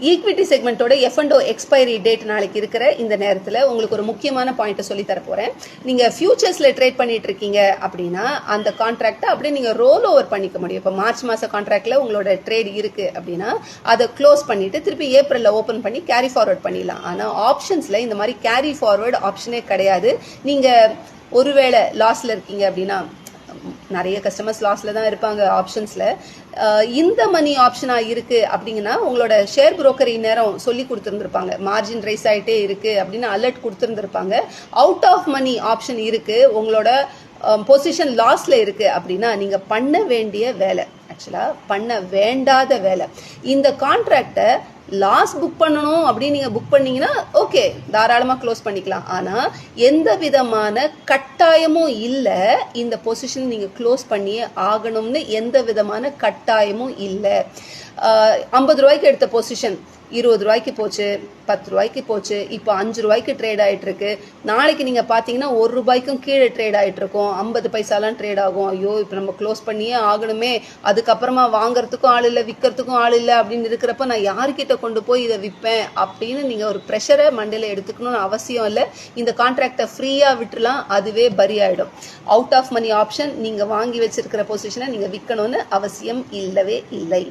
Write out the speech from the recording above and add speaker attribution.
Speaker 1: Equity செக்மெண்ட்டோட F&O expiry date நாளைக்கு இருக்கிற இந்த நேரத்தில் உங்களுக்கு ஒரு முக்கியமான பாயிண்ட்டை சொல்லி தர போகிறேன். நீங்கள் ஃபியூச்சர்ஸில் ட்ரேட் பண்ணிட்டு இருக்கீங்க அப்படின்னா அந்த கான்ட்ராக்டை அப்படியே நீங்கள் ரோல் ஓவர் பண்ணிக்க முடியும். இப்போ மார்ச் மாத கான்ட்ராக்டில் உங்களோட ட்ரேட் இருக்குது அப்படின்னா அதை க்ளோஸ் பண்ணிவிட்டு திருப்பி ஏப்ரலில் ஓப்பன் பண்ணி கேரி ஃபார்வர்ட் பண்ணிடலாம். ஆனால் ஆப்ஷன்ஸில் இந்த மாதிரி கேரி ஃபார்வர்டு ஆப்ஷனே கிடையாது. நீங்கள் ஒருவேளை லாஸில் இருக்கீங்க அப்படின்னா, நிறைய கஸ்டமர்ஸ் லாஸ்ல தான் இருப்பாங்க ஆப்ஷன்ஸ்ல, இந்த மணி ஆப்ஷனா இருக்கு அப்படிங்கன்னா உங்களோட ஷேர் புரோக்கர் நேரம் சொல்லி கொடுத்துருந்துருப்பாங்க, மார்ஜின் ரைஸ் ஆகிட்டே இருக்கு அப்படின்னு அலர்ட் கொடுத்துருந்துருப்பாங்க. அவுட் ஆஃப் மணி ஆப்ஷன் இருக்கு, உங்களோட பொசிஷன் லாஸ்ல இருக்கு அப்படின்னா நீங்க பண்ண வேண்டிய வேலை, ஆக்சுவலா பண்ண வேண்டாத வேலை, இந்த கான்ட்ராக்டை லாஸ் புக் பண்ணணும் அப்படின்னு நீங்கள் புக் பண்ணீங்கன்னா ஓகே, தாராளமாக க்ளோஸ் பண்ணிக்கலாம். ஆனால் எந்த விதமான கட்டாயமும் இல்லை, இந்த பொசிஷன் நீங்கள் க்ளோஸ் பண்ணியே ஆகணும்னு எந்த விதமான கட்டாயமும் இல்லை. 50 ரூபாய்க்கு எடுத்த பொசிஷன் 20 ரூபாய்க்கு போச்சு, 10 ரூபாய்க்கு போச்சு, இப்போ 5 ரூபாய்க்கு ட்ரேட் ஆகிட்டு இருக்கு. நாளைக்கு நீங்கள் பார்த்தீங்கன்னா 1 ரூபாய்க்கும் கீழே ட்ரேட் ஆகிட்டு இருக்கும், 50 பைசாலாம் ட்ரேட் ஆகும். ஐயோ இப்போ நம்ம க்ளோஸ் பண்ணியே ஆகணுமே, அதுக்கப்புறமா வாங்குறதுக்கும் ஆள் இல்லை விற்கிறதுக்கும் ஆள் இல்லை அப்படின்னு இருக்கிறப்ப நான் யார்கிட்ட கொண்டு போய் இதை விற்பேன் அப்படின்னு நீங்கள் ஒரு ப்ரெஷரை மண்டையில் எடுத்துக்கணும்னு அவசியம் இல்லை. இந்த கான்ட்ராக்டை ஃப்ரீயாக விட்டுலாம், அதுவே பரி ஆகிடும். அவுட் ஆஃப் மணி ஆப்ஷன், நீங்கள் வாங்கி வச்சிருக்கிற பொசிஷனை நீங்கள் விற்கணும்னு அவசியம் இல்லவே இல்லை.